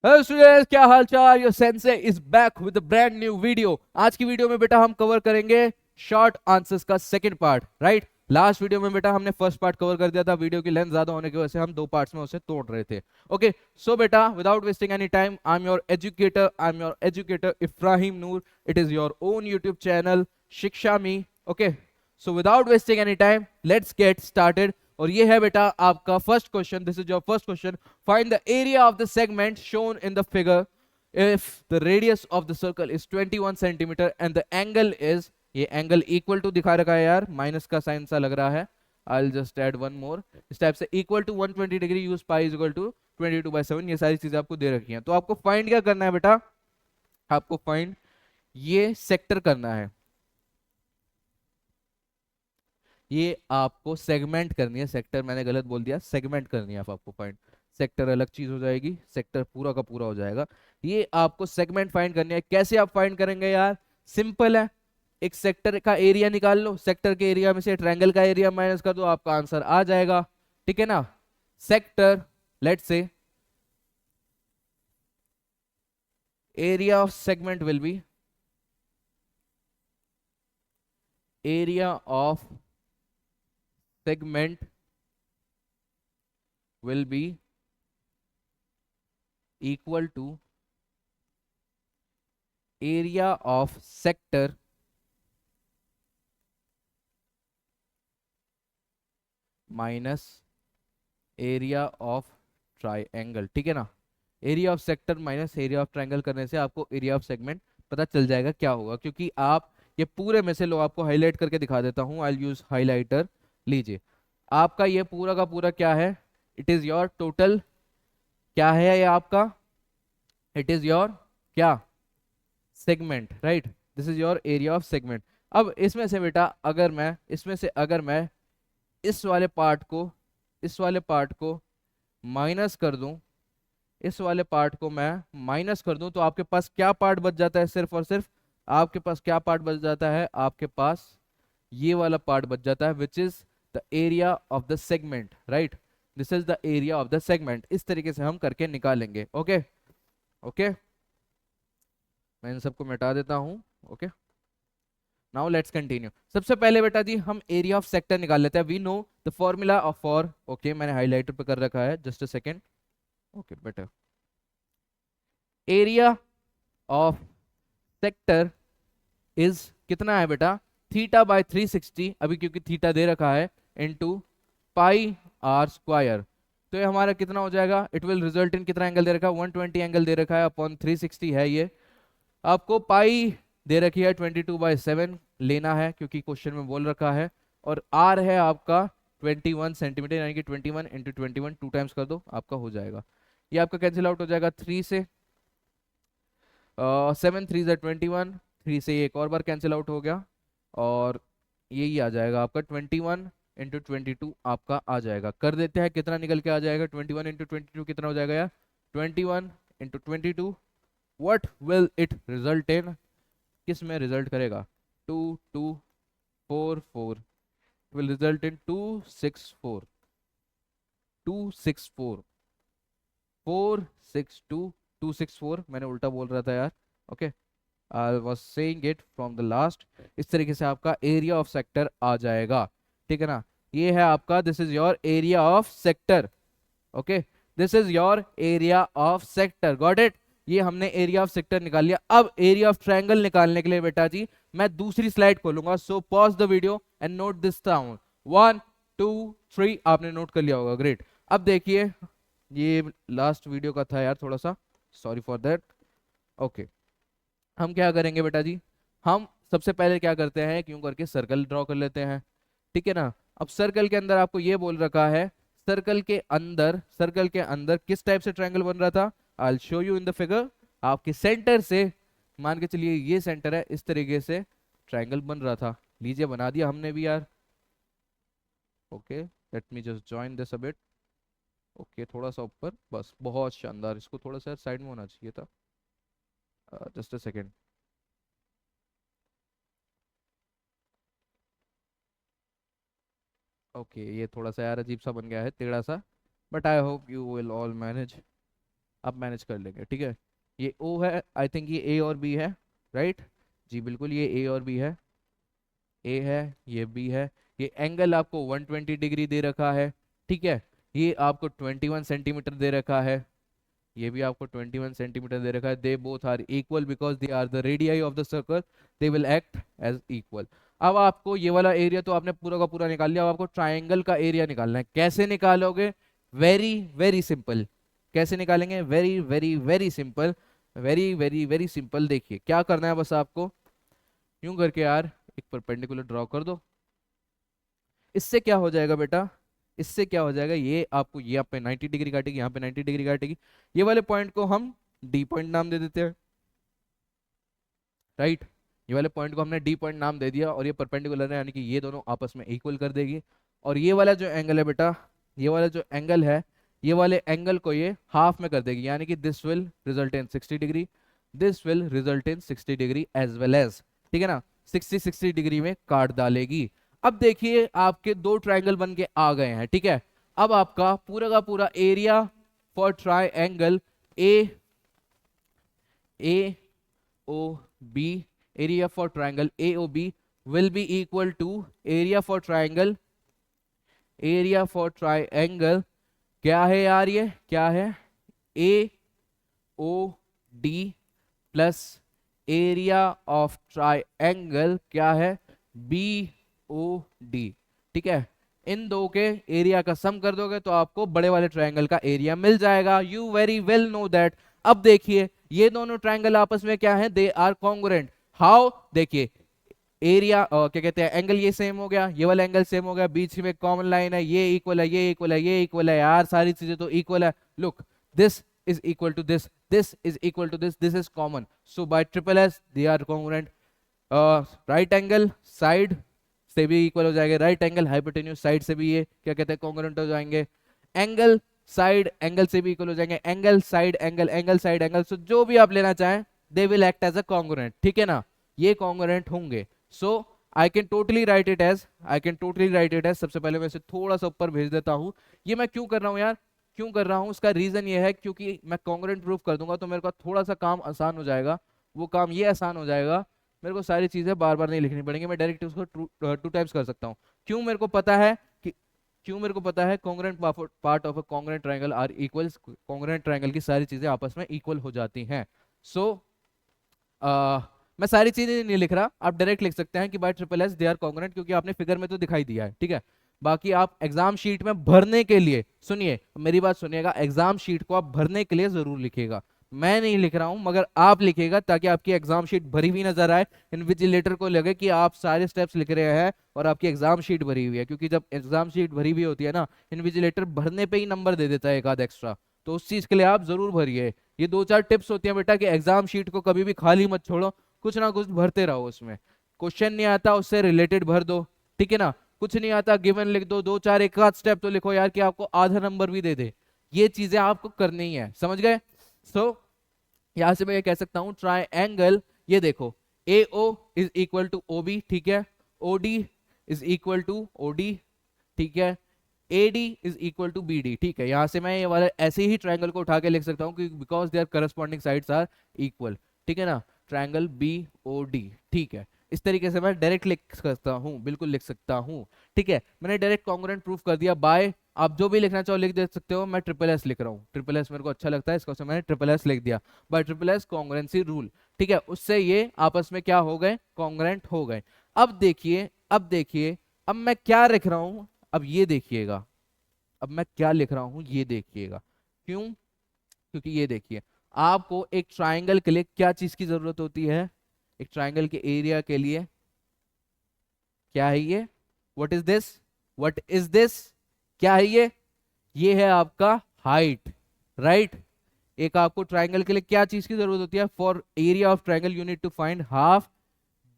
Hello students, क्या हाल चाल। Your sensei is back with brand new video. आज की वीडियो में बेटा हम कवर करेंगे शॉर्ट आंसर्स का second part, right. Last video में बेटा हमने फर्स्ट पार्ट कवर कर दिया था। वीडियो की लेंथ ज्यादा होने की वजह से हम दो पार्ट्स में उसे तोड़ रहे थे। ओके, सो बेटा without wasting any time, I am your educator Ibrahim Noor. It is your own YouTube channel Shiksha me. Okay, so without wasting any time, let's get started. और ये है बेटा आपका first question. This is your first question. Find the area of the segment shown in the figure if the radius of the circle is 21 centimeter and the angle is, ये angle equal to दिखा रखा है यार, minus का sign सा लग रहा है। I'll just add one more। इस टाइप से equal to 120 degree use pi is equal to 22/7। ये सारी चीजें आपको दे रखी हैं। तो आपको फाइंड क्या करना है बेटा? आपको फाइंड ये सेक्टर करना है। ये आपको सेगमेंट करनी है। सेक्टर मैंने गलत बोल दिया, सेगमेंट करनी है आपको फाइंड। सेक्टर अलग चीज हो जाएगी, सेक्टर पूरा का पूरा हो जाएगा। ये आपको सेगमेंट फाइंड करनी है। कैसे आप फाइंड करेंगे यार? सिंपल है। एक सेक्टर का एरिया निकाल लो, सेक्टर के एरिया में से ट्रायंगल का एरिया माइनस कर दो, आपका आंसर आ जाएगा। ठीक है ना? Sector, let's say area of segment will be, area of segment will be equal to area of sector minus area of triangle. ठीक है ना? Area of sector minus area of triangle करने से आपको एरिया ऑफ सेगमेंट पता चल जाएगा क्या होगा। क्योंकि आप ये पूरे में से, लो आपको हाईलाइट करके दिखा देता हूं, आई यूज हाईलाइटर। लीजिए, आपका ये पूरा का पूरा क्या है? इट इज योर टोटल, क्या है ये आपका? इट इज योर क्या? Segment, right. This is your area of segment. अब इसमें से बेटा अगर मैं, इसमें से अगर मैं इस वाले पार्ट को, इस वाले पार्ट को माइनस कर दूं, इस वाले पार्ट को मैं माइनस कर दूं, तो आपके पास क्या पार्ट बच जाता है? सिर्फ और सिर्फ आपके पास क्या पार्ट बच जाता है? आपके पास ये वाला पार्ट बच जाता है, which is the area of the segment, right. This is the area of the segment. इस तरीके से हम करके निकालेंगे। ओके, ओके, मैं इन सबको मिटा देता हूं। Okay, now let's continue. सबसे पहले बेटा जी हम एरिया ऑफ सेक्टर निकाल लेते हैं। We know the formula of for, okay मैंने हाईलाइटर पे कर रखा है, जस्ट अ सेकेंड। ओके बेटा, एरिया ऑफ सेक्टर इज कितना है बेटा? थीटा बाय 360, अभी क्योंकि थीटा दे रखा है, इनटू पाई आर स्क्वायर। तो ये हमारा कितना हो जाएगा? इट विल रिजल्ट इन, कितना एंगल दे रखा है? 120 एंगल दे रखा है अपॉन 360 है ये। आपको पाई दे रखी है 22/7 लेना है, क्योंकि क्वेश्चन में बोल रखा है। और आर है आपका 21 सेंटीमीटर, यानी कि 21 इंटू 21, टू टाइम्स कर दो, आपका हो जाएगा। ये आपका कैंसिल आउट हो जाएगा 3 से। 7 3 ज़ा 21, 3 से एक और बार कैंसिल आउट हो गया। और यही आ जाएगा आपका 21 इंटू 22, आपका आ जाएगा। कर देते हैं, कितना निकल के आ जाएगा? 21 इंटू 22 कितना हो जाएगा यार? 21 into 22, what will it result in? किस में रिजल्ट करेगा? 2244 विल रिजल्ट इन 264, 264, 462, 264। मैंने उल्टा बोल रहा था यार। Okay, I was saying it from the last. इस तरीके से आपका एरिया ऑफ सेक्टर आ जाएगा। ठीक है ना? ये है आपका, this is your area of sector. Okay, this is your area of sector, got it. ये हमने एरिया ऑफ सेक्टर निकाल लिया। अब एरिया ऑफ ट्रायंगल निकालने के लिए बेटा जी मैं दूसरी स्लाइड खोलूंगा। So pause the video and note this down. 1 2 3, आपने नोट कर लिया होगा, ग्रेट। अब देखिए, ये लास्ट वीडियो का था यार, थोड़ा सा सॉरी फॉर दैट। ओके, हम क्या करेंगे बेटा जी? हम सबसे पहले क्या करते हैं, क्यों करके सर्कल ड्रॉ कर लेते हैं। ठीक है ना? अब सर्कल के अंदर आपको ये बोल रखा है, सर्कल के अंदर, सर्कल के अंदर किस टाइप से ट्रायंगल बन रहा था? I will show you in the figure. आपके सेंटर से, मान के चलिए ये सेंटर है, इस तरीके से ट्रायंगल बन रहा था। लीजिए, बना दिया हमने भी यार। Okay, let me just join this a bit. Okay, थोड़ा सा ऊपर, बस, बहुत शानदार। इसको थोड़ा सा साइड में होना चाहिए था। Just a second. ओके, ये थोड़ा सा यार अजीब सा बन गया है, टेढ़ा सा, but I hope you will all manage. आप मैनेज कर लेंगे, ठीक है। ये ओ है, आई थिंक ये ए और बी है, राइट। जी बिल्कुल, ये ए और बी है, ए है, ये बी है। ये एंगल आपको 120 डिग्री दे रखा है, ठीक है। ये आपको 21 सेंटीमीटर दे रखा है, ये भी आपको 21 सेंटीमीटर दे रखा है। They both are equal because they are the radii of the circle, they will act as equal. अब आपको ये वाला एरिया तो आपने पूरा का पूरा निकाल लिया, अब आपको ट्राइंगल का एरिया निकालना है। कैसे निकालोगे? Very very simple. कैसे निकालेंगे? Very very very simple, very very very simple. देखिए क्या करना है, बस आपको यूं करके यार एक परपेंडिकुलर ड्रॉ कर दो। इससे क्या हो जाएगा बेटा, इससे क्या हो जाएगा, ये आपको ये यहाँ पे 90 डिग्री काटेगी, यहाँ पे 90 डिग्री काटेगी। ये वाले पॉइंट को हम डी पॉइंट नाम दे देते हैं, राइट। ये वाले पॉइंट को हमने डी पॉइंट नाम दे दिया, और ये परपेंडिकुलर है यानी कि ये दोनों आपस में इक्वल कर देगी। और ये वाला जो एंगल है बेटा, ये वाला जो एंगल है, ये वाले एंगल को ये हाफ में कर देगी, यानी कि this will result in 60 degree, this will result in 60 degree as well as, ठीक है ना। 60 डिग्री में काट डालेगी। अब देखिए आपके दो ट्राइंगल बन के आ गए हैं, ठीक है। अब आपका पूरा का पूरा area for triangle A O B, area for triangle AOB will be equal to area for triangle, area for triangle क्या है यार, ये क्या है, AOD plus area of triangle क्या है, BOD, ठीक है। इन दो के एरिया का सम कर दोगे तो आपको बड़े वाले ट्राइंगल का एरिया मिल जाएगा। You very well know that. अब देखिए ये दोनों ट्राइंगल आपस में क्या है, दे आर कॉन्ग्रुएंट। हाउ? देखिए एरिया क्या कहते हैं, एंगल ये सेम हो गया, ये वाला एंगल सेम हो गया, बीच में कॉमन लाइन है, ये इक्वल है, ये इक्वल है, ये इक्वल है, यार सारी चीजें तो इक्वल है। Look, this is equal to this is equal to this is common, so by triple s they are congruent। Right angle side से भी इक्वल हो जाएंगे, राइट एंगल हाइपोटेन्यूज साइड से भी ये क्या कहते हैं, कॉन्ग्रुएंट हो जाएंगे। एंगल साइड एंगल से भी इक्वल हो जाएंगे, angle side angle, angle side angle, so जो भी आप लेना चाहें they will act as a congruent, ठीक है ना। ये कॉन्ग्रुएंट होंगे। So I can totally write it as, I can totally write it as, सबसे पहले मैं इसे थोड़ा सा ऊपर भेज देता हूँ। ये मैं क्यों कर रहा हूँ यार, क्यों कर रहा हूँ, उसका रीजन ये है क्योंकि मैं कॉन्ग्रुएंट प्रूफ कर दूंगा तो मेरे को थोड़ा सा काम आसान हो जाएगा। वो काम ये आसान हो जाएगा, मेरे को सारी चीजें बार बार नहीं लिखनी पड़ेंगी, मैं डायरेक्ट उसको टू टाइम्स कर सकता हूँ। क्यों? मेरे को पता है कि क्यों मेरे को पता है congruent part of a congruent triangle are equals, congruent triangle की सारी चीजें आपस में इक्वल हो जाती हैं। सो मैं सारी चीजें नहीं लिख रहा, आप डायरेक्ट लिख सकते हैं कि by triple S they are congruent, क्योंकि आपने फिगर में तो दिखाई दिया है, ठीक है। बाकी आप एग्जाम शीट में भरने के लिए, सुनिए मेरी बात सुनिएगा, एग्जाम शीट को आप भरने के लिए जरूर लिखिएगा। मैं नहीं लिख रहा हूं मगर आप लिखिएगा, ताकि आपकी एग्जाम शीट भरी हुई नजर आए, इन्विजिलेटर को लगे कि आप सारे स्टेप्स लिख रहे हैं और आपकी एग्जाम शीट भरी हुई है। क्योंकि जब एग्जाम शीट भरी हुई होती है ना, इन्विजिलेटर भरने पे ही नंबर दे देता है एक आध एक्स्ट्रा, तो उस चीज के लिए आप जरूर भरिए। ये दो चार टिप्स होती हैं बेटा कि एग्जाम शीट को कभी भी खाली मत छोड़ो, कुछ ना कुछ भरते रहो उसमें। क्वेश्चन नहीं आता उससे रिलेटेड भर दो, ठीक है ना। कुछ नहीं आता गिवन लिख दो, दो चार एक आध स्टेप तो लिखो यार कि आपको आधा नंबर भी दे दे। ये चीजें आपको करनी है, समझ गए। सो यहां से मैं ये कह सकता हूं ट्राइंगल, ये देखो A O is equal to O B, ठीक है, O D is equal to O D, ठीक है, AD is equal to BD, ठीक है। यहां से मैं ये वाला ऐसे ही ट्रायंगल को उठा के लिख सकता हूँ कि because their corresponding sides are equal, ठीक है ना। ट्रायंगल BOD, ठीक है। इस तरीके से मैं डायरेक्ट लिख सकता हूँ, बिल्कुल लिख सकता हूँ, ठीक है। मैंने डायरेक्ट कॉन्ग्रुएंट प्रूफ कर दिया बाय, आप जो भी लिखना चाहो लिख दे सकते हो। मैं ट्रिपल एस लिख रहा हूँ, ट्रिपल एस मेरे को अच्छा लगता है, इसको से मैंने ट्रिपल एस लिख दिया bye triple S congruency rule, ठीक है। उससे ये आपस में क्या हो गए, कॉन्ग्रुएंट हो गए। अब देखिए, अब देखिए, अब मैं क्या लिख रहा हूं, अब ये देखिएगा, अब मैं क्या लिख रहा हूं ये देखिएगा। क्यों? क्योंकि ये देखिए, आपको एक ट्रायंगल के लिए क्या चीज की जरूरत होती है, एक ट्रायंगल के एरिया के लिए क्या है ये, what is this, what is this, क्या है ये है आपका हाइट, राइट। एक आपको ट्रायंगल के लिए क्या चीज की जरूरत होती है, for area of triangle you need to find half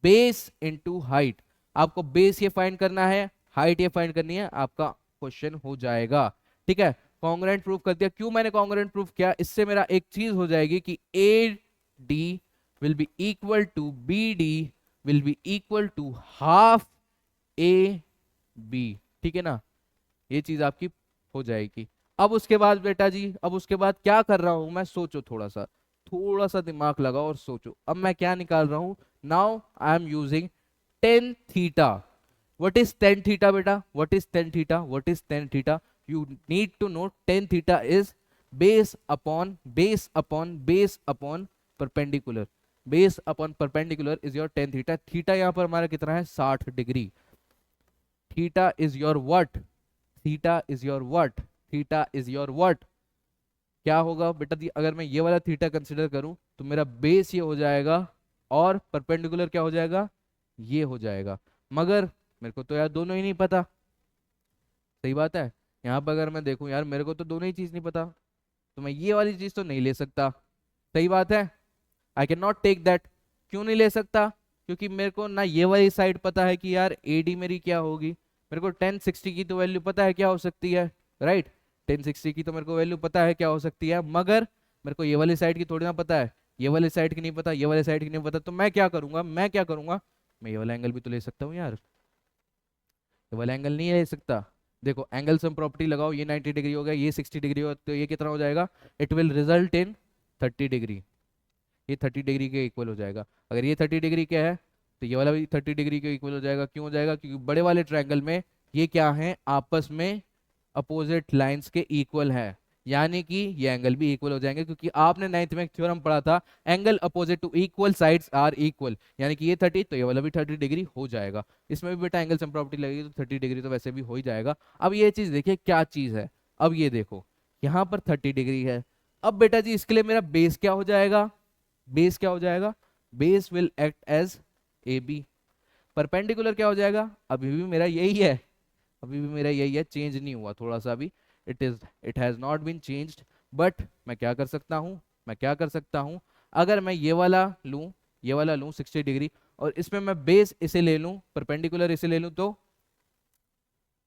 base into height. आपको बेस ये फाइंड करना है, हाइट ये फाइंड करनी है, आपका क्वेश्चन हो जाएगा, ठीक है। कॉन्ग्रुएंट प्रूफ कर दिया। क्यों मैंने कॉन्ग्रुएंट प्रूफ किया, इससे मेरा एक चीज हो जाएगी कि AD will be equal to BD will be equal to half AB, ठीक है ना। ये चीज आपकी हो जाएगी। अब उसके बाद बेटा जी, अब उसके बाद क्या कर रहा हूं मैं, सोचो थोड़ा सा दिमाग लगाओ और सोचो। अब मैं क्या निकाल रहा हूं, now I am using tan theta. What is tan theta बेटा, what is tan theta, what is tan theta? You need to know tan theta is base upon perpendicular. Base upon perpendicular is your tan theta. Theta यहाँ पर हमारा कितना है, 60 degree. Theta is your what, theta is your what, theta is your what? क्या होगा बेटा जी, अगर मैं ये वाला थीटा कंसिडर करूं तो मेरा बेस ये हो जाएगा और परपेंडिकुलर क्या हो जाएगा, ये हो जाएगा। मगर मेरे को तो यार दोनों ही नहीं पता। सही बात है। यहाँ पर अगर मैं देखूं यार, मेरे को तो दोनों ही चीज नहीं पता, तो मैं ये वाली चीज तो नहीं ले सकता। सही बात है, I can not take that. क्यों नहीं ले सकता? क्योंकि मेरे को ना ये वाली साइड पता है कि यार एडी मेरी क्या होगी। मेरे को 1060 की तो वैल्यू पता है क्या हो सकती है, राइट? 1060 की तो मेरे को वैल्यू पता है क्या हो सकती है, मगर मेरे को ये वाली साइड की थोड़ी ना पता है, ये वाली साइड की नहीं पता, ये वाली साइड की नहीं पता। तो मैं क्या करूंगा, मैं ये वाला एंगल भी तो ले सकता हूँ यार। ये वाला एंगल नहीं ले सकता? देखो एंगल सम प्रॉपर्टी लगाओ, ये 90 डिग्री हो गया, ये 60 डिग्री हो, तो ये कितना हो जाएगा, it will result in 30 degree. ये 30 डिग्री के इक्वल हो जाएगा। अगर ये 30 डिग्री क्या है, तो ये वाला भी 30 डिग्री के इक्वल हो जाएगा। क्यों हो जाएगा? क्योंकि बड़े वाले ट्रायंगल में ये क्या है, आपस में अपोजिट लाइंस के इक्वल है, यानी कि ये एंगल भी इक्वल हो जाएंगे। क्योंकि आपने नाइन्थ में एक थ्योरम पढ़ा था, angle opposite to equal sides are equal, यानी कि ये 30 तो ये वाला भी 30 डिग्री हो जाएगा। इसमें भी बेटा एंगल सम प्रॉपर्टी लगेगी तो 30 डिग्री तो वैसे भी हो ही जाएगा। अब ये चीज देखिए क्या चीज है। अब ये देखो यहाँ पर 30 डिग्री है। अब बेटा जी इसके लिए मेरा बेस क्या हो जाएगा, बेस क्या हो जाएगा, base will act as A B. Perpendicular क्या हो जाएगा, अभी भी मेरा यही है, अभी भी मेरा यही है, चेंज नहीं हुआ थोड़ा सा भी। It has not been changed. But मैं क्या कर सकता हूँ, अगर मैं ये वाला लूं, 60 डिग्री, और इसमें मैं बेस इसे ले लूं, परपेंडिकुलर इसे ले लूं, तो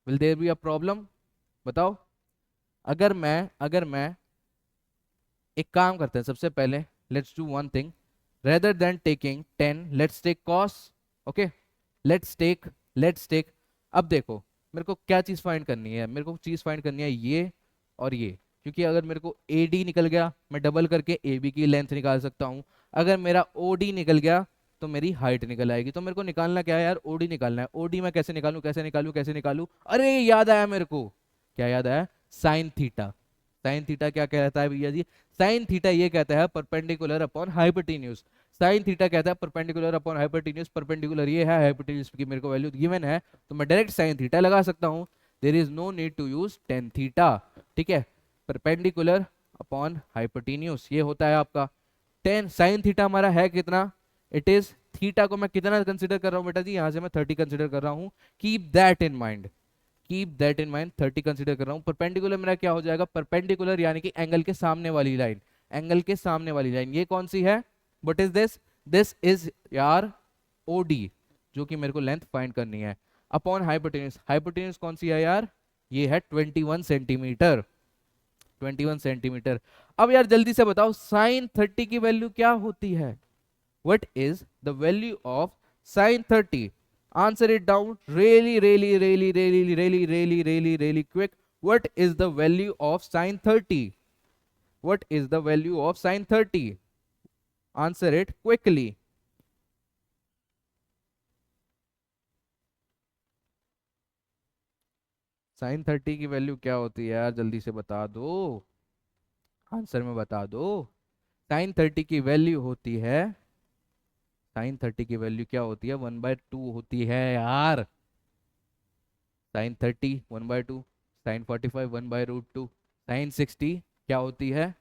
will there be a problem? बताओ। अगर मैं एक काम करते हैं, सबसे पहले let's do one thing, rather than taking 10 let's take cos. Okay, let's take. अब देखो मेरे को क्या चीज फाइंड करनी है, मेरे को चीज फाइंड करनी है ये और ये। क्योंकि अगर मेरे को ए डी निकल गया, मैं डबल करके ए बी की लेंथ निकाल सकता हूँ। अगर मेरा ओ डी निकल गया तो मेरी हाइट निकल आएगी। तो मेरे को निकालना क्या है यार, ओडी निकालना है। ओडी मैं कैसे निकालूं? अरे याद आया मेरे को। क्या याद आया? Sine theta. साइन थीटा क्या कहता है भैया जी? साइन थीटा ये कहता है perpendicular upon hypotenuse. Sine theta कहता है परपेंडिकुलर अपॉन हाइपोटेन्यूज। परपेंडिकुलर ये है, हाइपोटेन्यूज की मेरे को वैल्यू गिवन है, तो मैं डायरेक्ट साइन थीटा लगा सकता हूँ। There is no need to use tan theta. ठीक है, परपेंडिकुलर अपॉन हाइपोटेन्यूज ये होता है आपका टेन। साइन थीटा हमारा है कितना, इट इज, थीटा को मैं कितना कंसिडर कर रहा हूँ बेटा जी, यहाँ से मैं 30 कंसिडर कर रहा हूँ। Keep that in mind, 30 consider कर रहा हूँ। परपेंडिकुलर मेरा क्या हो जाएगा, परपेंडिकुलर यानी कि एंगल के सामने वाली लाइन, ये कौन सी है, what is this? This is यार ओडी, जो कि मेरे को लेंथ फाइंड करनी है, अपॉन हाइपोटेन्यूज। हाइपोटेन्यूज कौन सी है यार, ये है 21 सेंटीमीटर, 21 सेंटीमीटर। अब यार जल्दी से बताओ साइन 30 की वैल्यू क्या होती है? What is the value of sin 30? Answer it down really quick. What is the value of sin 30? What is the value of sin 30? Answer it quickly. Sign 30 की वैल्यू क्या होती है यार, जल्दी से बता दो, आंसर में बता दो। साइन 30 की वैल्यू होती है, साइन 30 की वैल्यू क्या होती है, 1/2 होती है यार। साइन 30 1/2, साइन 45 1/√2, साइन 60 क्या होती है,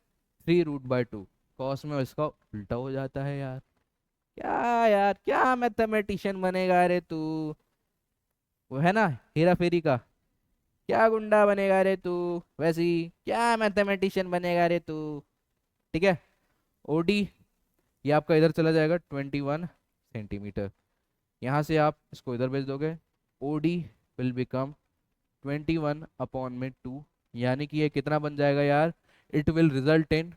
3√2। कॉस में इसका उल्टा हो जाता है यार। क्या यार, क्या मैथमेटिशियन बनेगा रे तू? वो है ना हेरा फेरी का, क्या गुंडा बनेगा रे तू, वैसी क्या मैथमेटिशियन बनेगा रे तू? ठीक है, ओडी ये आपका इधर चला जाएगा 21 सेंटीमीटर। यहाँ से आप इसको इधर भेज दोगे, ओडी विल बिकम 21/2, यानी कि ये कितना बन जाएगा यार, it will result in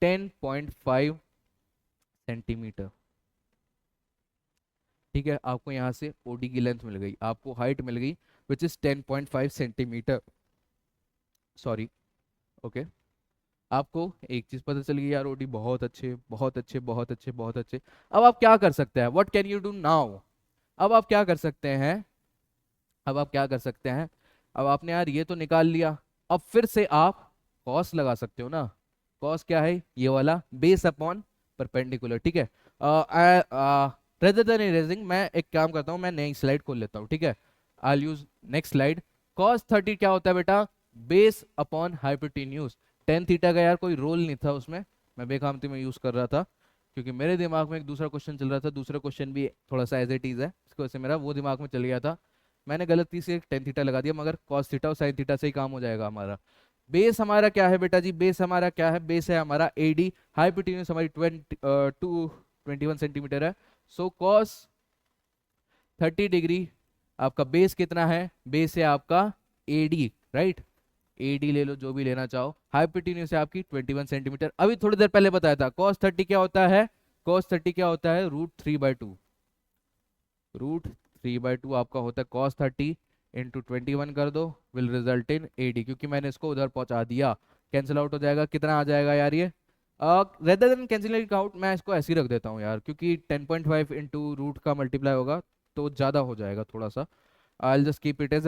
10.5 centimetre. ठीक है, आपको यहाँ से ओडी की लेंथ मिल गई, आपको हाइट मिल गई which is 10.5 centimetre. Sorry. Okay, आपको एक चीज पता चल गई यार, ओडी बहुत अच्छे बहुत अच्छे बहुत अच्छे बहुत अच्छे। अब आप क्या कर सकते हैं, what can you do now? अब आप क्या कर सकते हैं, अब आप क्या कर सकते हैं? अब आपने यार ये तो निकाल लिया, अब फिर से आप कॉस लगा सकते हो ना। कॉस क्या है, ये वाला बेस अपॉन परपेंडिकुलर, ठीक है। रेदर देन इरेजिंग, मैं एक काम करता हूँ, मैं नई स्लाइड खोल लेता हूँ, ठीक है। आई यूज नेक्स्ट स्लाइड। कॉस 30 क्या होता है बेटा, base upon hypotenuse. Tan theta का यार कोई रोल नहीं था उसमें, मैं बेखामती में यूज कर रहा था, क्योंकि मेरे दिमाग में एक दूसरा क्वेश्चन चल रहा था, दूसरा क्वेश्चन भी थोड़ा सा एज इट इज है, इसकी वजह से मेरा वो दिमाग में चल गया था। मैंने गलती से टेन थीटा लगा दिया, मगर कॉस थीटा और साइन थीटा से ही काम हो जाएगा हमारा। बेस हमारा क्या है बेटा जी, बेस हमारा क्या है, बेस है हमारा एडी, हाइपोटेन्यूज हमारी 21 सेंटीमीटर है। सो कॉस 30 डिग्री, आपका बेस कितना है, बेस है आपका एडी, राइट। एडी ले लो जो भी लेना चाहो, हाइपोटेन्यूज है आपकी 21 सेंटीमीटर। अभी थोड़ी देर पहले बताया था कॉस 30 क्या होता है, कॉस 30 क्या होता है, √3/2। √3/2 आपका होता है कॉस 30, इंटू 21 कर दो, विल रिजल्ट इन एडी, क्योंकि मैंने इसको उधर पहुंचा दिया। कैंसिल आउट हो जाएगा, कितना आ जाएगा यार ये, रेदर देन कैंसिलिंग आउट मैं इसको ऐसे ही रख देता हूँ यार, क्योंकि 10.5 इंटू रूट का मल्टीप्लाई होगा तो ज़्यादा हो जाएगा थोड़ा सा। I just keep it as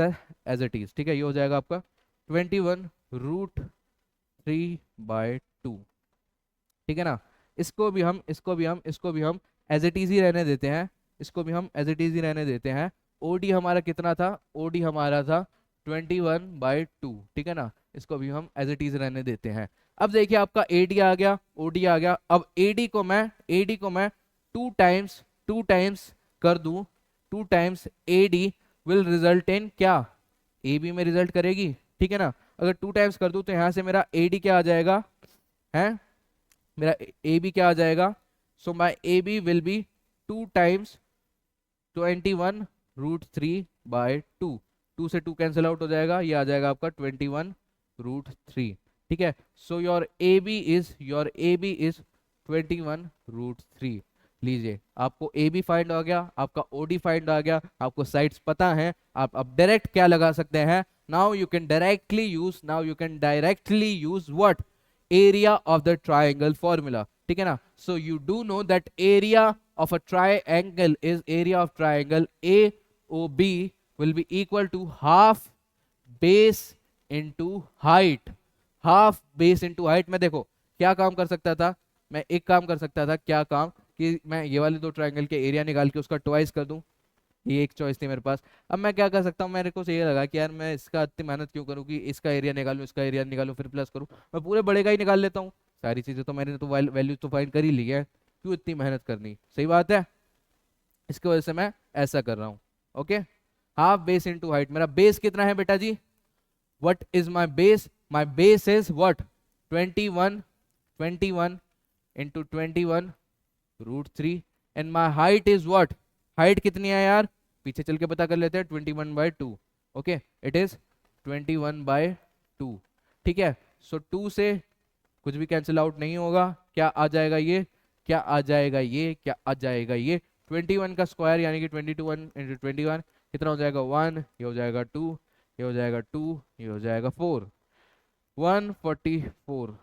it is, ठीक है। ये हो जाएगा आपका 21 √3/2, ठीक है ना। इसको भी हम एज इट इज ही रहने देते हैं, इसको भी हम एज इट इज ही रहने देते हैं। ओडी हमारा कितना था, ओडी हमारा था 21/2, ठीक है ना। इसको भी हम एज इट इज रहने देते हैं। अब देखिए आपका एडी आ गया, ओडी आ गया। अब एडी को मैं टू टाइम्स कर दूं, 2 times AD will result in क्या, ए बी में रिजल्ट करेगी, ठीक है ना। अगर 2 टाइम्स कर दूं तो यहां से मेरा एडी क्या आ जाएगा, है मेरा ए बी क्या आ जाएगा। So my A B will be 2 times 21 √3/2। 2 से 2 कैंसिल आउट हो जाएगा, ये आ जाएगा आपका 21 √3, ठीक है। So your A B is 21 √3। लीजिए आपको ए बी फाइंड हो गया, आपका ओ डी फाइंड आ गया, आपको साइड्स पता है, आप अब डायरेक्ट क्या लगा सकते हैं, now you can directly use what, area of the triangle formula, ठीक है ना। So you do know that area of a triangle is area of triangle AOB will be equal to half base into height, half base into height। मैं देखो क्या काम कर सकता था, मैं एक काम कर सकता था, क्या काम, कि मैं ये वाले दो ट्राइंगल के एरिया निकाल के उसका ट्वाइस कर दूं, ये एक चॉइस थी मेरे पास। अब मैं क्या कर सकता हूँ, मेरे को ये लगा कि यार मैं इसका इतनी मेहनत क्यों करूँ कि इसका एरिया निकालूं, इसका एरिया निकालूं फिर प्लस करूँ, मैं पूरे बड़े का ही निकाल लेता हूँ। सारी चीजें तो मैंने तो वैल्यू तो फाइंड कर ही ली है, क्यों इतनी मेहनत करनी, सही बात है। इसकी वजह से मैं ऐसा कर रहा हूँ। Okay, half base into height, मेरा बेस कितना है बेटा जी, what is my base is what, 21 and my height is what, height कितनी है यार, पीछे चल के पता कर लेते हैं, 21/2। ओके, इट इज 21/2, ठीक है। सो 2 से कुछ भी कैंसिल आउट नहीं होगा, क्या आ जाएगा ये, क्या आ जाएगा ये, क्या आ जाएगा ये, 21 का स्क्वायर यानी कि 21 कितना हो जाएगा 1, ये हो जाएगा 2, ये हो जाएगा 2, ये हो जाएगा 4, 144,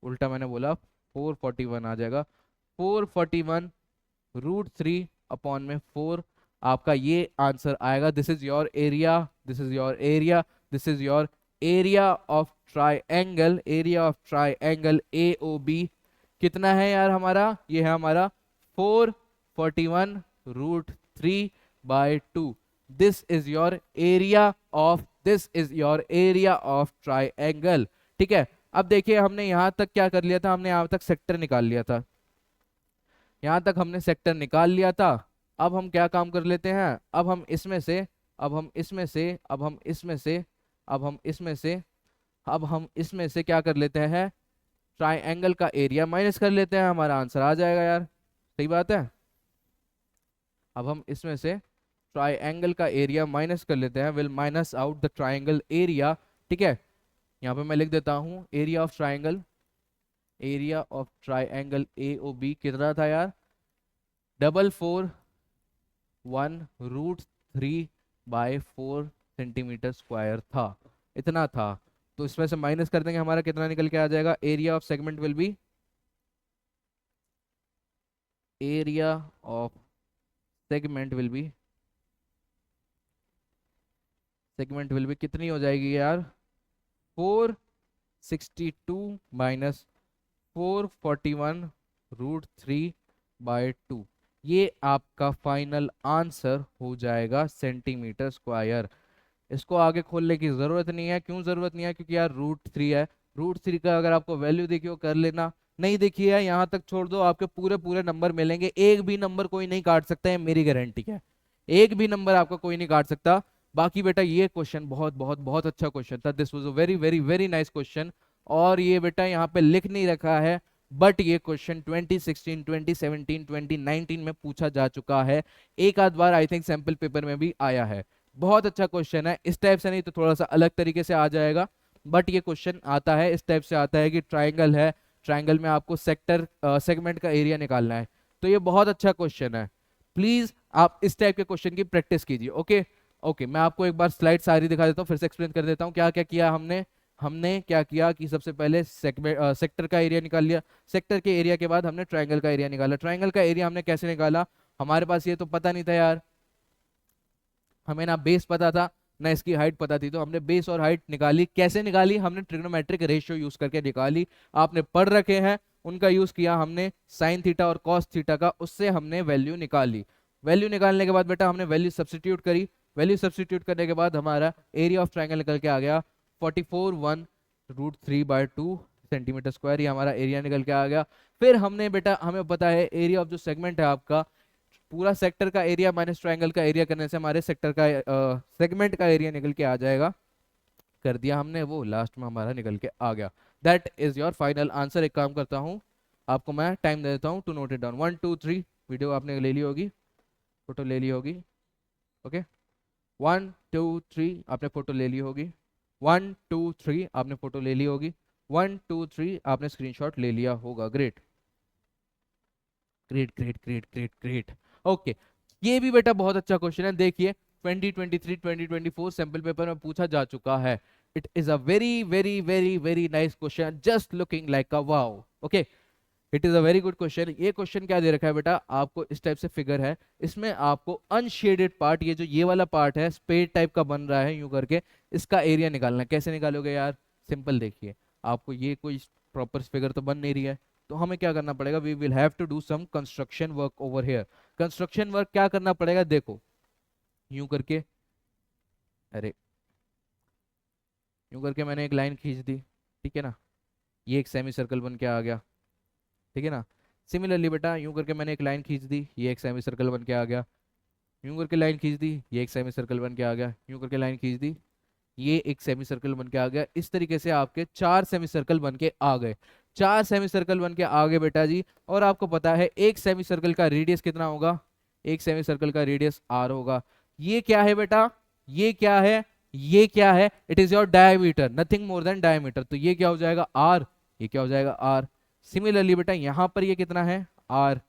उल्टा मैंने बोला 441 आ जाएगा, 441 √3/4 आपका ये आंसर आएगा। This is your area, this is your area, this is your area of triangle, area of triangle AOB कितना है यार हमारा, ये है हमारा 441 √3/2। This is your area of, this is your area of triangle, ठीक है। अब देखिए हमने यहां तक क्या कर लिया था, हमने यहां तक सेक्टर निकाल लिया था, यहां तक हमने सेक्टर निकाल लिया था। अब हम क्या काम कर लेते हैं, अब हम इसमें से, अब हम इसमें से, अब हम इसमें से, अब हम इसमें से, अब हम इसमें से क्या कर लेते हैं, ट्राइंगल का एरिया माइनस कर लेते हैं, हमारा आंसर आ जाएगा यार, सही बात है। अब हम इसमें से ट्राइंगल का एरिया माइनस कर लेते हैं, will minus out the triangle area, ठीक है। यहाँ पे मैं लिख देता हूँ area of triangle, area of triangle AOB कितना था यार, 441 √3/4 सेंटीमीटर स्क्वायर था, इतना था। तो इसमें से माइनस कर देंगे, हमारा कितना निकल के आ जाएगा, area of segment will be, area of segment will B, segment will B कितनी हो जाएगी यार, 462 माइनस 441√3/2। ये आपका फाइनल आंसर हो जाएगा सेंटीमीटर स्क्वायर। इसको आगे खोलने की जरूरत नहीं है। क्यों जरूरत नहीं है? क्योंकि यार √3 है, √3 का अगर आपको वैल्यू देखी हो कर लेना, नहीं देखी है यहाँ तक छोड़ दो, आपके पूरे पूरे नंबर मिलेंगे, एक भी नंबर कोई नहीं काट सकता है, मेरी गारंटी है, एक भी नंबर आपका कोई नहीं काट सकता। बाकी बेटा ये क्वेश्चन बहुत बहुत बहुत अच्छा क्वेश्चन था, this was a very very very nice question. और ये बेटा यहाँ पे लिख नहीं रखा है, बट ये क्वेश्चन 2016 2017 2019 में पूछा जा चुका है, एक आध बार आई थिंक सैंपल पेपर में भी आया है। बहुत अच्छा क्वेश्चन है, इस टाइप से नहीं तो थोड़ा सा अलग तरीके से आ जाएगा, बट ये क्वेश्चन आता है इस टाइप से आता है कि ट्राइंगल है, ट्राइंगल में आपको सेक्टर सेगमेंट का एरिया निकालना है। तो ये बहुत अच्छा क्वेश्चन है, प्लीज आप इस टाइप के क्वेश्चन की प्रैक्टिस कीजिए। ओके ओके, मैं आपको एक बार स्लाइड सारी दिखा देता हूँ, फिर से एक्सप्लेन कर देता हूँ क्या क्या किया हमने। हमने क्या किया कि सबसे पहले सेक्टर का एरिया निकाल लिया, सेक्टर के एरिया के बाद हमने ट्राइंगल का एरिया निकाला। ट्राइंगल का एरिया हमने कैसे निकाला, हमारे पास ये तो पता नहीं था यार, हमें ना बेस पता था ना इसकी हाइट पता थी, तो हमने बेस और हाइट निकाली। कैसे निकाली? हमने ट्रिग्नोमेट्रिक रेशियो यूज करके निकाली, आपने पढ़ रखे हैं, उनका यूज किया हमने, साइन थीटा और कॉस थीटा का, उससे हमने वैल्यू निकाली। वैल्यू निकालने के बाद बेटा हमने वैल्यू सब्स्टिट्यूट करी, वैल्यू सब्स्टिट्यूट करने के बाद हमारा एरिया ऑफ ट्राइंगल निकल के आ गया 44.1√3/2 सेंटीमीटर स्क्वायर, ये हमारा एरिया निकल के आ गया। फिर हमने बेटा, हमें पता है एरिया ऑफ जो सेगमेंट है आपका, पूरा सेक्टर का एरिया माइनस ट्रायंगल का एरिया करने से हमारे सेक्टर का सेगमेंट का एरिया निकल के आ जाएगा, कर दिया हमने वो, लास्ट में हमारा निकल के आ गया। That is your final answer. एक काम करता हूँ, आपको मैं टाइम दे देता हूँ to note it down. 1 2 3, video आपने ले ली होगी, फोटो ले ली होगी। ओके, 1 2 3 आपने फोटो ले ली होगी, 1 2 3 आपने फोटो ले ली होगी, 1 2 3 आपने स्क्रीनशॉट ले लिया होगा। Great great great great great great. Okay, ये भी बेटा बहुत अच्छा क्वेश्चन है, देखिए 2023 2024 सैंपल पेपर में पूछा जा चुका है। It is a very very very very nice question, just looking like a wow. Okay, it is a very good question. ये क्वेश्चन क्या दे रखा है बेटा आपको, इस टाइप से फिगर है, इसमें आपको अनशेडेड पार्ट, ये जो ये वाला पार्ट है स्पेड टाइप का बन रहा है यूं करके, इसका एरिया निकालना है। कैसे निकालोगे यार? सिंपल, देखिए आपको ये कोई प्रॉपर फिगर तो बन नहीं रही है, तो हमें क्या करना पड़ेगा, we will have to do some construction work over here. Construction work क्या करना पड़ेगा, देखो यूं करके, अरे यूं करके मैंने एक लाइन खींच दी, ठीक है ना, ये एक सेमी सर्कल बन के आ गया, ठीक है ना। सिमिलरली बेटा यूं करके मैंने एक लाइन खींच दी, ये एक सेमी सर्कल बन के आ गया, यूं करके लाइन खींच दी, ये एक सेमी सर्कल बन के आ गया, यूं करके लाइन खींच दी, ये एक सेमी सर्कल बन के आ गया। इस तरीके से आपके 4 सेमी सर्कल बन के आ गए, 4 सेमी सर्कल बन के आ गए बेटा जी। और आपको पता है एक सेमी सर्कल का रेडियस कितना होगा, एक सेमी सर्कल का रेडियस r होगा। ये क्या है बेटा, ये क्या है, ये क्या है, it is your diameter, nothing more than diameter, तो ये क्या हो जाएगा r, ये क्या हो जाएगा r। सिमिलरली बेटा यहाँ पर ये कितना है r,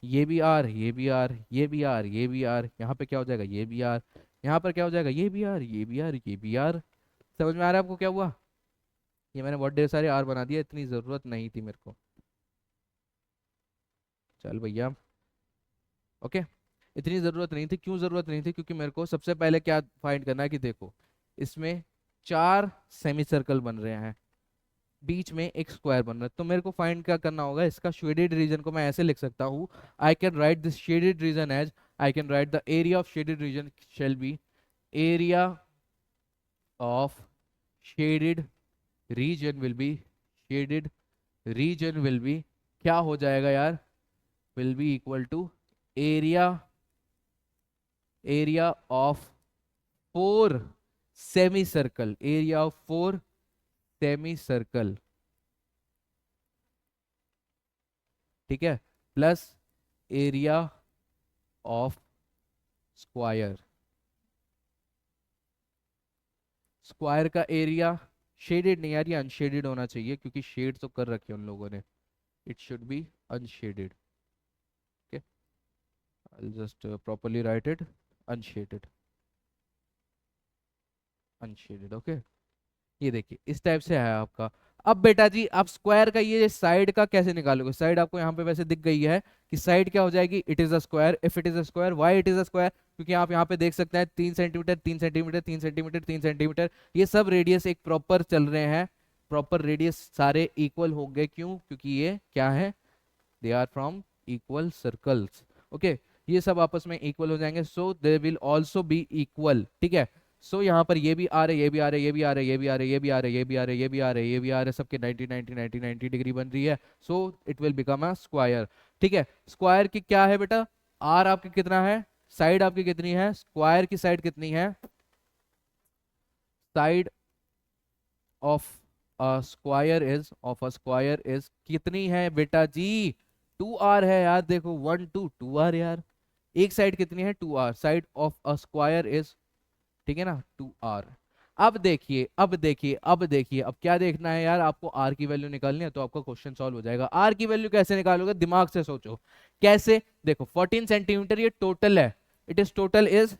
ये भी r, ये भी r, ये भी r, ये भी r, यहाँ पे क्या हो जाएगा, ये भी r, यहाँ पर क्या हो जाएगा, ये भी r, ये भी r, ये भी r। समझ में आ रहा है आपको क्या हुआ? ये मैंने बहुत ढेर सारे r बना दिया, इतनी जरूरत नहीं थी मेरे को। चल भैया, ओके, इतनी जरूरत नहीं थी। क्यों जरूरत नहीं थी? क्योंकि मेरे को सबसे पहले क्या फाइंड करना है कि देखो इसमें 4 सेमी सर्कल बन रहे हैं, बीच में एक स्क्वायर बन रहा है, तो मेरे को फाइंड क्या करना होगा, इसका शेडेड रीजन को मैं ऐसे लिख सकता हूँ, I can write this shaded region as, I can write the area of shaded region shall be, area of shaded region will be, shaded region will be क्या हो जाएगा यार, will be equal to area, area of 4 semicircle, area of 4 semicircle, ठीक है, plus area of square. Square का area shaded नहीं यार, ये अनशेडेड होना चाहिए क्योंकि शेड तो कर रखे उन लोगों ने, it should be unshielded. Okay, I just properly right it, unshielded, unshielded. Okay, ये देखिए इस टाइप से है आपका। अब बेटा जी आप स्क्वायर का ये साइड का कैसे निकालोगे? साइड आपको यहाँ पे वैसे दिख गई है कि साइड क्या हो जाएगी, it is a square. If it is a square, why it is a square? क्योंकि आप यहाँ पे देख सकते हैं 3 सेंटीमीटर 3 सेंटीमीटर 3 सेंटीमीटर 3 सेंटीमीटर, ये सब रेडियस एक प्रॉपर चल रहे हैं, प्रॉपर रेडियस सारे इक्वल हो गए। क्यों? क्योंकि ये क्या है, they are from equal circles. Okay, ये सब आपस में इक्वल हो जाएंगे, so they will also be equal. ठीक है, सो यहाँ पर ये भी आ रहे, ये भी आ रहे, ये भी आ रहे, ये भी आ रहे, ये भी आ रहे, ये भी आ रहे, ये भी आ रहे, ये भी आ रहे, सबके 90 90 90 90 डिग्री बन रही है। So it will become a square. ठीक है, स्क्वायर की क्या है बेटा, आर आपकी कितना है, साइड आपकी कितनी है, स्क्वायर की साइड कितनी है, साइड ऑफ स्क्वायर इज कितनी है बेटा जी, 2r है यार। देखो 1 2 2r यार, एक साइड कितनी है 2r, side of a square is, ठीक है ना, 2r। अब देखिए अब देखिए अब देखिए, अब क्या देखना है यार, आपको r की वैल्यू निकालनी है तो आपका क्वेश्चन सॉल्व हो जाएगा। r की वैल्यू कैसे निकालोगे, दिमाग से सोचो कैसे। देखो 14 सेंटीमीटर ये टोटल है, it is total is,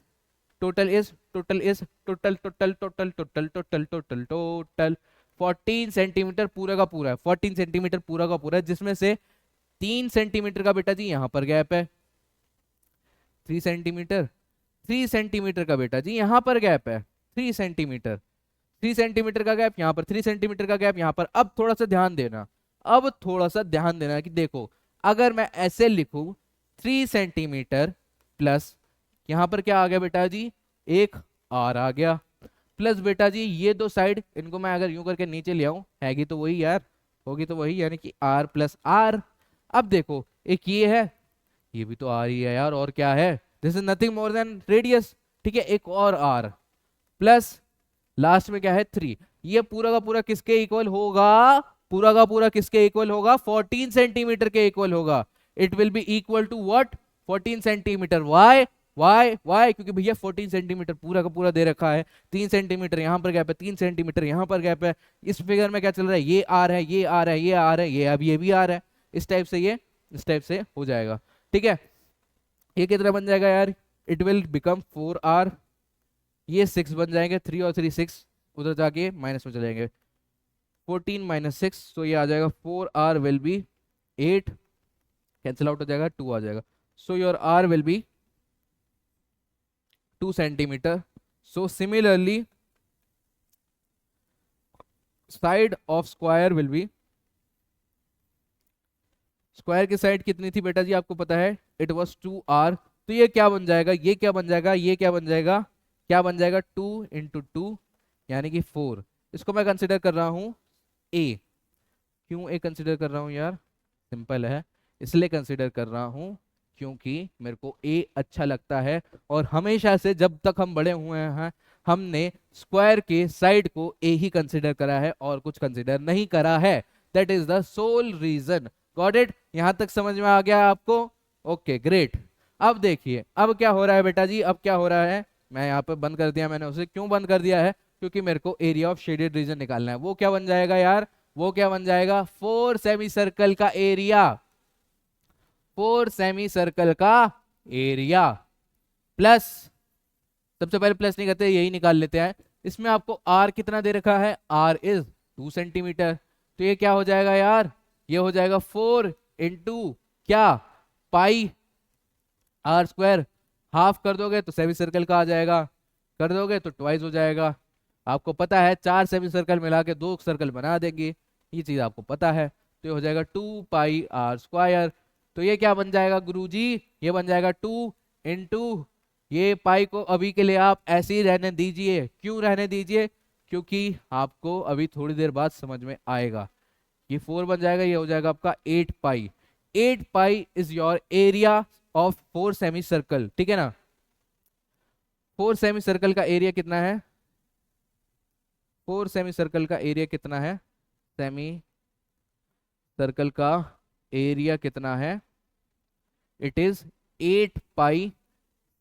total is, total is, total total total total total total total 14 centimetre पूरा का पूरा है, 14 सेंटीमीटर पूरा का पूरा है, जिसमें से 3 सेंटीमीटर का बेटा जी यहाँ पर गैप है, 3 सेंटीमीटर, 3 सेंटीमीटर का बेटा जी यहाँ पर गैप है, 3 सेंटीमीटर, 3 सेंटीमीटर का गैप यहाँ पर, 3 सेंटीमीटर का गैप यहाँ पर। अब थोड़ा सा ध्यान देना, अब थोड़ा सा ध्यान देना कि देखो अगर मैं ऐसे लिखूं 3 सेंटीमीटर प्लस यहाँ पर क्या आ गया बेटा जी, एक आर आ गया, प्लस बेटा जी ये दो साइड इनको मैं अगर यूं करके नीचे ले आऊं, हैगी तो वही यार, होगी तो वही, यानी कि आर प्लस आर। अब देखो एक ये है, ये भी तो आर ही है यार, और क्या है, this is nothing more than radius. ठीक है, एक और आर प्लस लास्ट में क्या है 3, ये पूरा का पूरा किसके इक्वल होगा, पूरा का पूरा किसके इक्वल होगा, 14 सेंटीमीटर के इक्वल होगा। It will be equal to what, 14 centimetre. Why why why, क्योंकि भैया 14 सेंटीमीटर पूरा का पूरा दे रखा है, 3 सेंटीमीटर यहाँ पर गैप है, 3 सेंटीमीटर यहाँ पर गैप है। इस फिगर में क्या चल रहा है, ये आर है, ये आर है, ये आर है, ये अब ये भी आर है, इस टाइप से ये इस टाइप से हो जाएगा। ठीक है, ये कितना बन जाएगा यार, इट विल बिकम 4r, ये 6 बन जाएंगे, 3 और 3 6, उधर जाके माइनस में चले जाएंगे, 14 माइनस 6, तो ये आ जाएगा 4r will be 8, cancel out हो जाएगा, 2 आ जाएगा। So your r will be 2 centimetre. So similarly side of square will be, square की साइड कितनी थी बेटा जी आपको पता है, इट वॉज 2r, तो ये क्या बन जाएगा, ये क्या बन जाएगा, ये क्या बन जाएगा, क्या बन जाएगा 2 × 2 यानी कि 4। इसको मैं कंसिडर कर रहा हूँ a। क्यों a कंसिडर कर रहा हूँ यार, सिंपल है, इसलिए कंसिडर कर रहा हूँ क्योंकि मेरे को a अच्छा लगता है, और हमेशा से जब तक हम बड़े हुए हैं हमने स्क्वायर के साइड को a ही कंसिडर करा है और कुछ कंसिडर नहीं करा है। That is the sole reason. Got it, यहां तक समझ में आ गया आपको? Okay great. अब देखिए अब क्या हो रहा है बेटा जी, अब क्या हो रहा है, मैं यहाँ पे बंद कर दिया, मैंने उसे क्यों बंद कर दिया है, क्योंकि मेरे को एरिया ऑफ शेडेड रीजन निकालना है। वो क्या बन जाएगा यार, वो क्या बन जाएगा, 4 सेमी सर्कल का एरिया, 4 सेमी सर्कल का एरिया प्लस, सबसे पहले प्लस नहीं करते, यही निकाल लेते हैं। इसमें आपको आर कितना दे रखा है, आर इज 2 सेंटीमीटर, तो ये क्या हो जाएगा यार, ये हो जाएगा 4 इंटू क्या, पाई आर स्क्वायर, हाफ कर दोगे तो सेमी सर्कल का आ जाएगा, कर दोगे तो ट्वाइस हो जाएगा। आपको पता है 4 सेमी सर्कल मिला के 2 सर्कल बना देंगे, ये चीज आपको पता है, तो ये हो जाएगा 2 पाई r स्क्वायर। तो ये क्या बन जाएगा गुरुजी, ये बन जाएगा 2 इंटू, ये पाई को अभी के लिए आप ऐसे ही रहने दीजिए। क्यों रहने दीजिए, क्योंकि आपको अभी थोड़ी देर बाद समझ में आएगा। ये 4 बन जाएगा, ये हो जाएगा आपका 8 पाई, 8 pi is your area of 4 semicircle. ठीक है ना, 4 सेमी सर्कल का एरिया कितना है, 4 सेमी सर्कल का एरिया कितना है, सेमी सर्कल का एरिया कितना है, it is 8 pi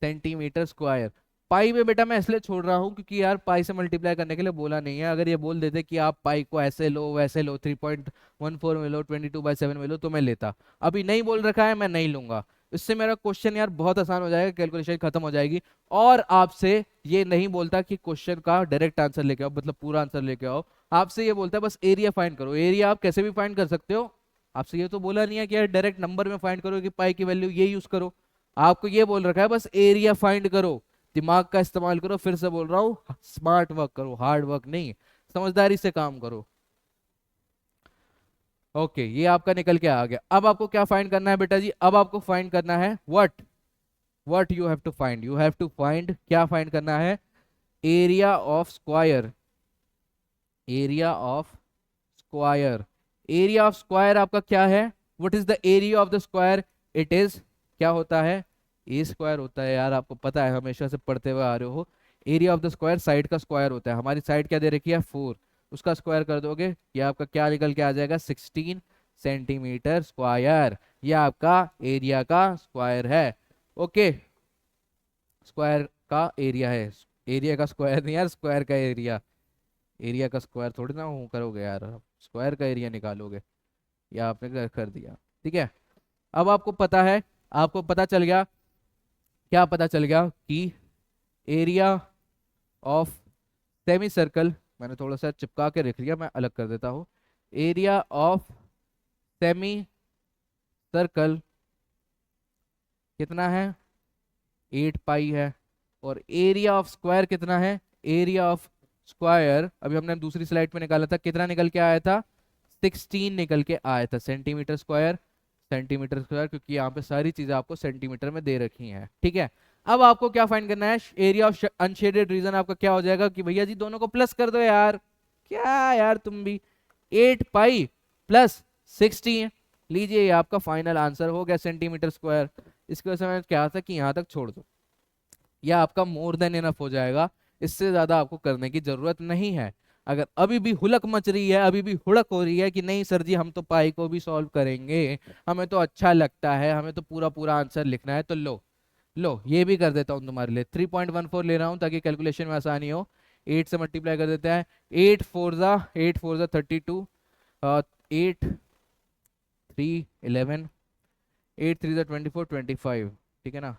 centimetre square. Pi में बेटा मैं इसलिए छोड़ रहा हूँ क्योंकि यार पाई से मल्टीप्लाई करने के लिए बोला नहीं है। अगर ये बोल देते कि आप पाई को ऐसे लो वैसे लो, 3.14 में लो, 22/7 में लो, तो मैं लेता। अभी नहीं बोल रखा है, मैं नहीं लूंगा, इससे मेरा क्वेश्चन यार बहुत आसान हो जाएगा, कैलकुलेशन खत्म हो जाएगी। और आपसे ये नहीं बोलता कि क्वेश्चन का डायरेक्ट आंसर लेके आओ, मतलब पूरा आंसर लेके आओ। आपसे ये बोलता है बस एरिया फाइंड करो। एरिया आप कैसे भी फाइंड कर सकते हो, आपसे ये तो बोला नहीं है कि यार डायरेक्ट नंबर में फाइंड करो कि पाई की वैल्यू ये यूज करो। आपको ये बोल रखा है बस एरिया फाइंड करो, दिमाग का इस्तेमाल करो। फिर से बोल रहा हूँ, स्मार्ट वर्क करो, हार्ड वर्क नहीं, समझदारी से काम करो। ओके, ये आपका निकल के आ गया। अब आपको क्या फाइंड करना है बेटा जी? अब आपको फाइंड करना है what you have to find, you have to find, क्या फाइंड करना है? Area of square, area of square. Area of square आपका क्या है? What is the area of the square? It is, क्या होता है? ए स्क्वायर होता है यार, आपको पता है, हमेशा से पढ़ते हुए आ रहे हो। Area of the square side का स्क्वायर होता है। हमारी साइड क्या दे रखी है? 4, उसका स्क्वायर कर दोगे, ये आपका क्या निकल के आ जाएगा? 16 सेंटीमीटर स्क्वायर। ये आपका एरिया का स्क्वायर है। ओके, स्क्वायर का एरिया है, एरिया का स्क्वायर नहीं यार, स्क्वायर का एरिया। एरिया का स्क्वायर थोड़ी ना वो करोगे यार, स्क्वायर का एरिया निकालोगे। या आपने कर दिया, ठीक है। अब आपको पता है, आपको पता चल गया, क्या पता चल गया? कि एरिया ऑफ सेमी सर्कल, मैंने थोड़ा सा चिपका के रख लिया, मैं अलग कर देता हूँ। एरिया ऑफ सेमी सर्कल कितना है? 8 पाई है। और एरिया ऑफ स्क्वायर कितना है? एरिया ऑफ स्क्वायर अभी हमने दूसरी स्लाइड पे निकाला था, कितना निकल के आया था? 16 निकल के आया था, सेंटीमीटर स्क्वायर। सेंटीमीटर स्क्वायर, क्योंकि यहाँ पे सारी चीजें आपको सेंटीमीटर में दे रखी हैं, ठीक है। अब आपको क्या फाइंड करना है? एरिया ऑफ अनशेडेड रीजन आपका क्या हो जाएगा? कि भैया जी दोनों को प्लस कर दो यार, क्या यार तुम भी। 8 पाई प्लस 16, लीजिए ये आपका फाइनल आंसर हो गया, सेंटीमीटर स्क्वायर। इसकी वजह से मैंने क्या था कि यहाँ तक छोड़ दो, यह आपका मोर देन इनफ हो जाएगा। इससे ज्यादा आपको करने की जरूरत नहीं है। अगर अभी भी हुलक मच रही है, अभी भी हुड़क हो रही है कि नहीं सर जी हम तो पाई को भी सॉल्व करेंगे, हमें तो अच्छा लगता है, हमें तो पूरा पूरा आंसर लिखना है, तो लो लो ये भी कर देता हूँ तुम्हारे लिए। 3.14 ले रहा हूँ ताकि कैलकुलेशन में आसानी हो। 8 से मल्टीप्लाई कर देते हैं। 8 4 जा 32, 8 3 11, 8 3 जा 24, 25, ठीक है ना।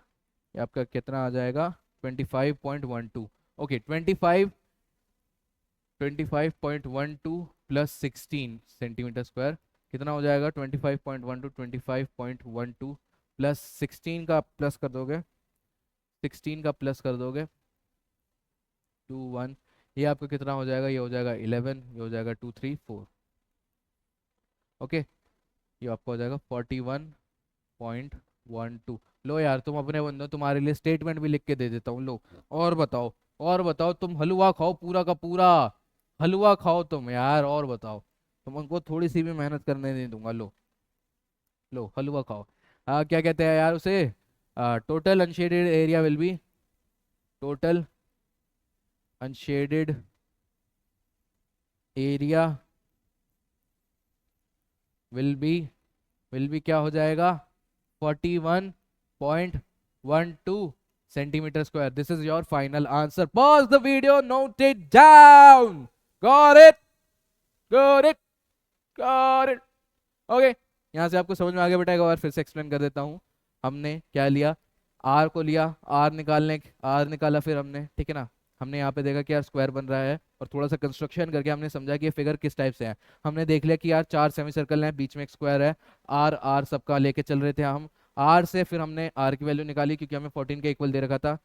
ये आपका कितना आ जाएगा? 25.12। ओके, 25.12 प्लस 16 सेंटीमीटर स्क्वायर कितना हो जाएगा? 25.12 प्लस 16 का प्लस कर दोगे, 16 का प्लस कर दोगे 2 1, ये आपका कितना हो जाएगा? ये हो जाएगा 11, ये हो जाएगा 2 3 4। ओके, ये आपका हो जाएगा 41.12। लो यार तुम अपने बंदो, तुम्हारे लिए स्टेटमेंट भी लिख के दे देता हूँ, लो। और बताओ, और बताओ, तुम हलवा खाओ पूरा का पूरा, हलवा खाओ तुम यार, और बताओ। तुम उनको थोड़ी सी भी मेहनत करने नहीं दूंगा, लो लो हलवा खाओ। क्या कहते हैं यार उसे? Total unshielded area will be, total unshielded area will be क्या हो जाएगा? 41.12 centimetre square. This is your final answer. Pause the video, note it down. Got it, got it, got it. Okay, यहाँ से आपको समझ में आ गया बेटा? एक बार फिर से एक्सप्लेन कर देता हूँ। हमने क्या लिया? आर को लिया, आर निकाला फिर हमने, ठीक है ना। हमने यहाँ पे देखा कि यार स्क्वायर बन रहा है, और थोड़ा सा कंस्ट्रक्शन करके हमने समझा कि ये फिगर किस टाइप से है। हमने देख लिया कि यार 4 सेमी सर्कल हैं, बीच में एक स्क्वायर है। आर आर सबका लेके चल रहे थे हम। आर से फिर हमने आर की वैल्यू निकाली, क्योंकि हमें 14 के इक्वल दे रखा था।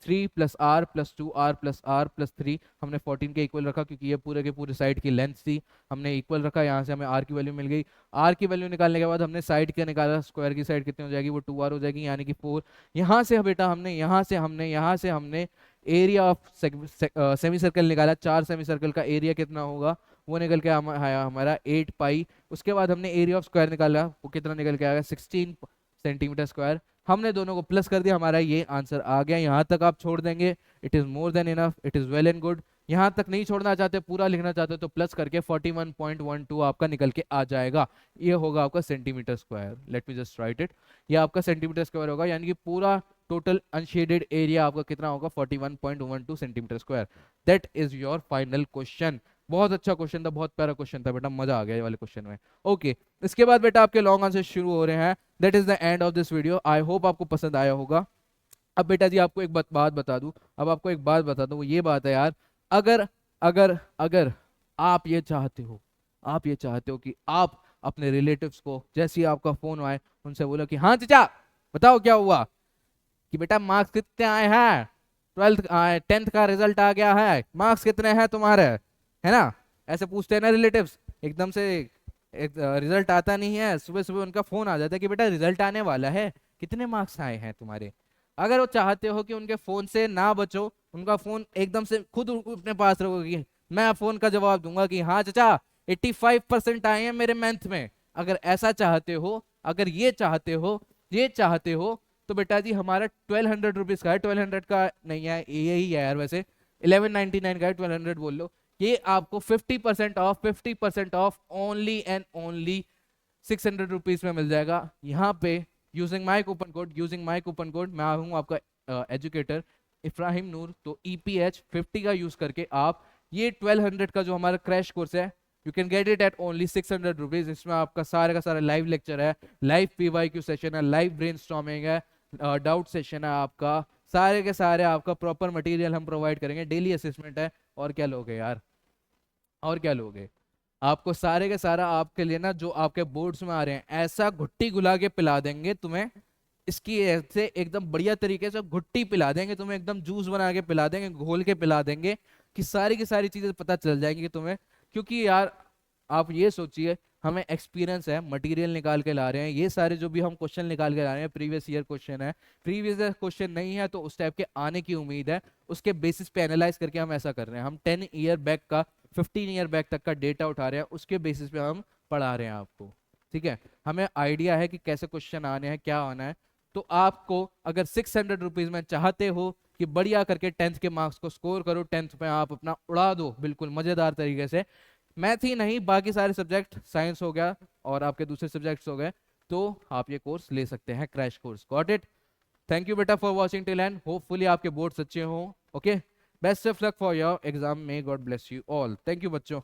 3 + R + 2 R + R + 3 हमने 14 के इक्वल रखा, क्योंकि ये पूरे के पूरे साइड की लेंथ थी, हमने इक्वल रखा। यहाँ से हमें आर की वैल्यू मिल गई। आर की वैल्यू निकालने के बाद हमने साइड का निकाला, स्क्वायर की साइड कितनी हो जाएगी? वो 2R हो जाएगी, यानी कि 4। यहाँ से बेटा हमने यहाँ से हमने एरिया ऑफ सेमी सर्कल निकाला। 4 सेमी सर्कल का एरिया कितना होगा? वो निकल के आया हमारा 8 पाई। उसके बाद हमने एरिया ऑफ स्क्वायर निकाला, वो कितना निकल के आएगा? 16 सेंटीमीटर स्क्वायर। हमने दोनों को प्लस कर दिया, हमारा ये आंसर आ गया। यहाँ तक आप छोड़ देंगे, it is more than enough, it is well and good. यहाँ तक नहीं छोड़ना चाहते, पूरा लिखना चाहते हो, तो प्लस करके 41.12 आपका निकल के आ जाएगा। ये होगा आपका centimetre square. Let me just right it. ये आपका सेंटीमीटर स्क्वायर होगा, यानी कि पूरा टोटल अनशेडेड एरिया आपका कितना होगा? 41.12 centimetre square. That is your final question. बहुत अच्छा क्वेश्चन था, बहुत प्यारा क्वेश्चन था बेटा, मजा आ गया ये वाले क्वेश्चन में। ओके, इसके बाद बेटा आपके लॉन्ग आंसर शुरू हो रहे हैं। That is the end of this video. I hope आपको पसंद आया होगा। अब बेटा जी आपको एक बात बता दूं, अब आपको एक बात बता दूं, वो ये बात है यार, अगर अगर अगर आप ये चाहते हो, आप ये चाहते हो कि आप अपने रिलेटिव्स को जैसे ही आपका फोन आए उनसे बोलो कि हाँ चाचा बताओ क्या हुआ, कि बेटा मार्क्स कितने आए हैं, 10th का रिजल्ट आ गया है, मार्क्स कितने हैं तुम्हारे, है ना, ऐसे पूछते हैं ना रिलेटिव्स एकदम से। एक रिजल्ट आता नहीं है, सुबह सुबह उनका फोन आ जाता है कि बेटा रिजल्ट आने वाला है, कितने मार्क्स आए हैं तुम्हारे। अगर वो चाहते हो कि उनके फोन से ना बचो, उनका फोन एकदम से खुद अपने पास रखोगे, मैं फोन का जवाब दूंगा कि हाँ चाचा 85% आए हैं मेरे मैथ में, अगर ऐसा चाहते हो, अगर ये चाहते हो, तो बेटा जी हमारा 1200 रुपीज का है, 1200 का नहीं है, यही है यार वैसे, 1199 का है, 1200 बोल लो। ये आपको 50% of, 50% of only and only 600 rupees में मिल जाएगा यहाँ पे, using my coupon code, using my coupon code. मैं हूँ आपका एजुकेटर इब्राहिम नूर। तो EPH50 का यूज करके आप ये 1200 का जो हमारा क्रैश कोर्स है, you can get it at only 600 rupees. इसमें आपका सारे का सारा लाइव लेक्चर है, लाइव PYQ सेशन है, लाइव ब्रेन है, डाउट सेशन है, आपका सारे के सारे आपका प्रॉपर मटेरियल हम प्रोवाइड करेंगे, डेली असेसमेंट है। और क्या लोगे यार, और क्या लोगे, आपको सारे के सारा आपके लिए ना जो आपके बोर्ड्स में आ रहे हैं ऐसा घुट्टी गुला के पिला देंगे तुम्हें, इसकी ऐसे एकदम बढ़िया तरीके से घुट्टी पिला देंगे तुम्हें, एकदम जूस बना के पिला देंगे, घोल के पिला देंगे, कि सारी की सारी चीजें पता चल जाएंगी तुम्हें। क्योंकि यार आप ये सोचिए, हमें एक्सपीरियंस है, मटेरियल निकाल के ला रहे हैं, ये सारे जो भी हम क्वेश्चन निकाल के ला रहे हैं प्रीवियस ईयर क्वेश्चन है, प्रीवियस ईयर क्वेश्चन नहीं है तो उस टाइप के आने की उम्मीद है, उसके बेसिस पे एनालाइज करके हम ऐसा कर रहे हैं। हम 10 ईयर बैक का, 15 ईयर बैक तक का डेटा उठा रहे हैं, उसके बेसिस पे हम पढ़ा रहे हैं आपको, ठीक है। हमें आइडिया है कि कैसे क्वेश्चन आने हैं, क्या आना है। तो आपको अगर 600 रुपीज में चाहते हो कि बढ़िया करके 10th के मार्क्स को स्कोर करो, 10th में आप अपना उड़ा दो बिल्कुल मजेदार तरीके से, मैथ ही नहीं बाकी सारे सब्जेक्ट, साइंस हो गया और आपके दूसरे सब्जेक्ट्स हो गए, तो आप ये कोर्स ले सकते हैं, crash course. Got it. Thank you बेटा for watching till end, hopefully आपके बोर्ड्स अच्छे हों। Okay, best of luck for your exam, may God bless you all. Thank you बच्चों।